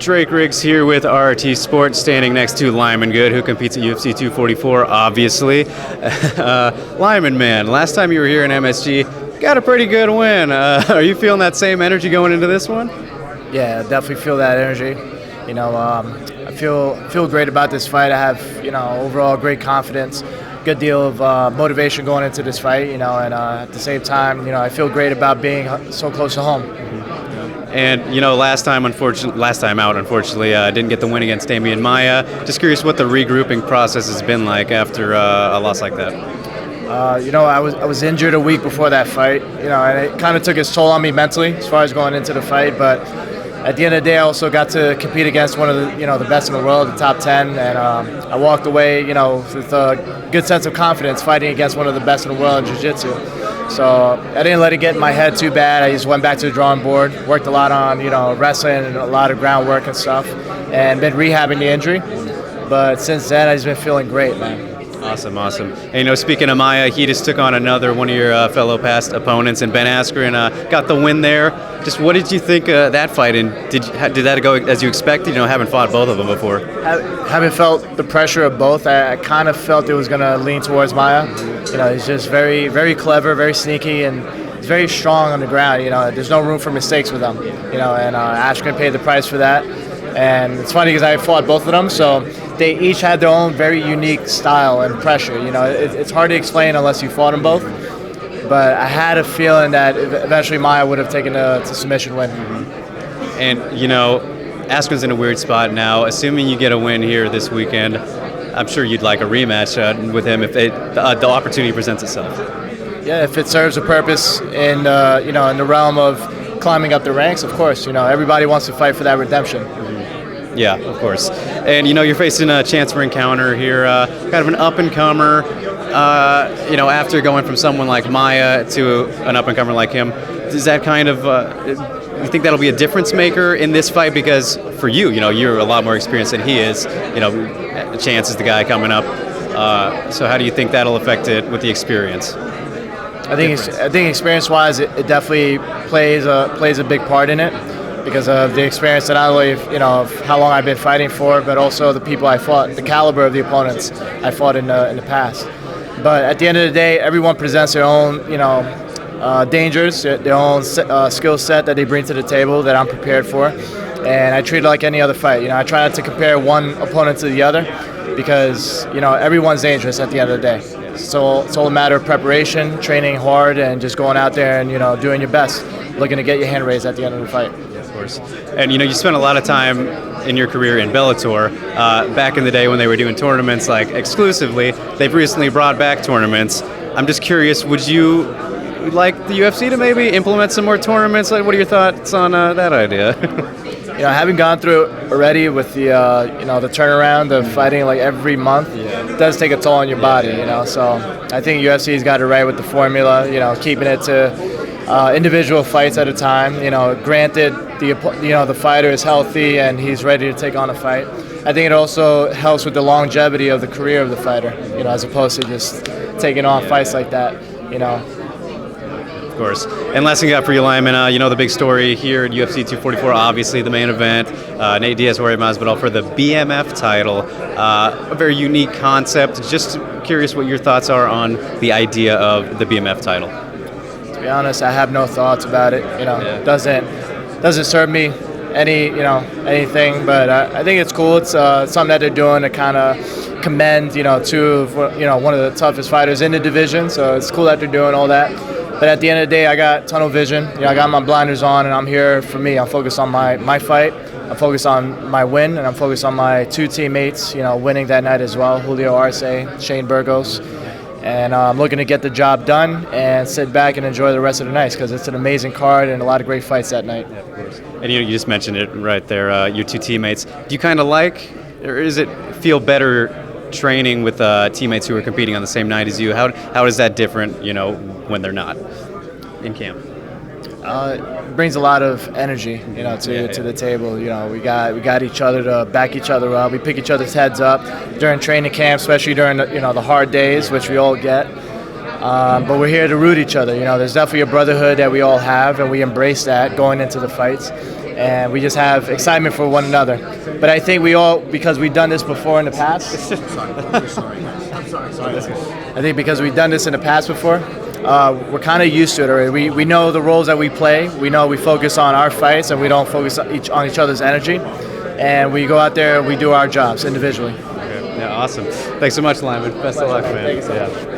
Drake Riggs here with RT Sports, standing next to Lyman Good, who competes at UFC 244, obviously. Lyman, man, last time you were here in MSG, got a pretty good win. Are you feeling that same energy going into this one? Yeah, definitely feel that energy. I feel great about this fight. I have, overall great confidence, good deal of motivation going into this fight, and at the same time, I feel great about being so close to home. And, last time out, unfortunately, didn't get the win against Damian Maia. Just curious what the regrouping process has been like after a loss like that. I was injured a week before that fight, and it kind of took its toll on me mentally as far as going into the fight. But at the end of the day, I also got to compete against one of the best in the world, the top 10, and I walked away, with a good sense of confidence fighting against one of the best in the world in jiu-jitsu. So I didn't let it get in my head too bad. I just went back to the drawing board, worked a lot on, wrestling and a lot of groundwork and stuff, and been rehabbing the injury. But since then, I've just been feeling great, man. Awesome. And, speaking of Maia, he just took on another one of your fellow past opponents, and Ben Askren got the win there. Just what did you think of that fight, and did that go as you expected? Haven't fought both of them before. Haven't felt the pressure of both. I kind of felt it was going to lean towards Maia. He's just very, very clever, very sneaky, and he's very strong on the ground. There's no room for mistakes with him. And Askren paid the price for that. And it's funny because I fought both of them, so they each had their own very unique style and pressure. It's hard to explain unless you fought them both. But I had a feeling that eventually Maia would have taken a submission win. And, Askren's in a weird spot now. Assuming you get a win here this weekend, I'm sure you'd like a rematch with him if the opportunity presents itself. Yeah, if it serves a purpose in the realm of climbing up the ranks, of course. Everybody wants to fight for that redemption. Yeah, of course. And, you're facing a chance for encounter here, kind of an up-and-comer, after going from someone like Maia to an up-and-comer like him. Does that kind of, you think that'll be a difference maker in this fight? Because for you, you're a lot more experienced than he is. Chance is the guy coming up. So how do you think that'll affect it with the experience? I think experience-wise, it definitely plays a big part in it, because of the experience that not only of how long I've been fighting for, but also the people I fought, the caliber of the opponents I fought in the past. But at the end of the day, everyone presents their own dangers, their own skill set that they bring to the table that I'm prepared for, and I treat it like any other fight. I try not to compare one opponent to the other, because everyone's dangerous at the end of the day. So it's all a matter of preparation, training hard, and just going out there and doing your best, looking to get your hand raised at the end of the fight. Of course. And you spent a lot of time in your career in Bellator. Back in the day when they were doing tournaments like exclusively, they've recently brought back tournaments. I'm just curious, would you like the UFC to maybe implement some more tournaments? Like, what are your thoughts on that idea? Having gone through it already with the the turnaround of fighting like every month, it does take a toll on your body. So I think UFC's got it right with the formula. Keeping it to individual fights at a time. Granted, the fighter is healthy and he's ready to take on a fight. I think it also helps with the longevity of the career of the fighter. As opposed to just taking on fights like that. Of course. And last thing I got for you, Lyman, the big story here at UFC 244, obviously the main event, Nate Diaz-Jorge Masvidal for the BMF title. A very unique concept. Just curious what your thoughts are on the idea of the BMF title. To be honest, I have no thoughts about it. Doesn't serve me anything, but I think it's cool. It's something that they're doing to kind of commend two of one of the toughest fighters in the division. So it's cool that they're doing all that. But at the end of the day, I got tunnel vision. I got my blinders on, and I'm here for me. I'm focused on my fight. I'm focused on my win, and I'm focused on my two teammates, winning that night as well, Julio Arce, Shane Burgos. And I'm looking to get the job done and sit back and enjoy the rest of the night, because it's an amazing card and a lot of great fights that night. Yeah, of course. And you just mentioned it right there, your two teammates. Do you kind of like, or does it feel better training with teammates who are competing on the same night as you? How is that different, when they're not in camp? It brings a lot of energy, to the table. We got each other to back each other up. We pick each other's heads up during training camp, especially during the hard days, which we all get. But we're here to root each other. There's definitely a brotherhood that we all have, and we embrace that going into the fights. and we just have excitement for one another. But I think we all, because we've done this before in the past. I think because we've done this in the past before, we're kind of used to it already. We know the roles that we play. We know we focus on our fights and we don't focus on each other's energy. And we go out there and we do our jobs individually. Yeah, awesome. Thanks so much, Lyman. Best of luck, man. Thank you so much. Yeah.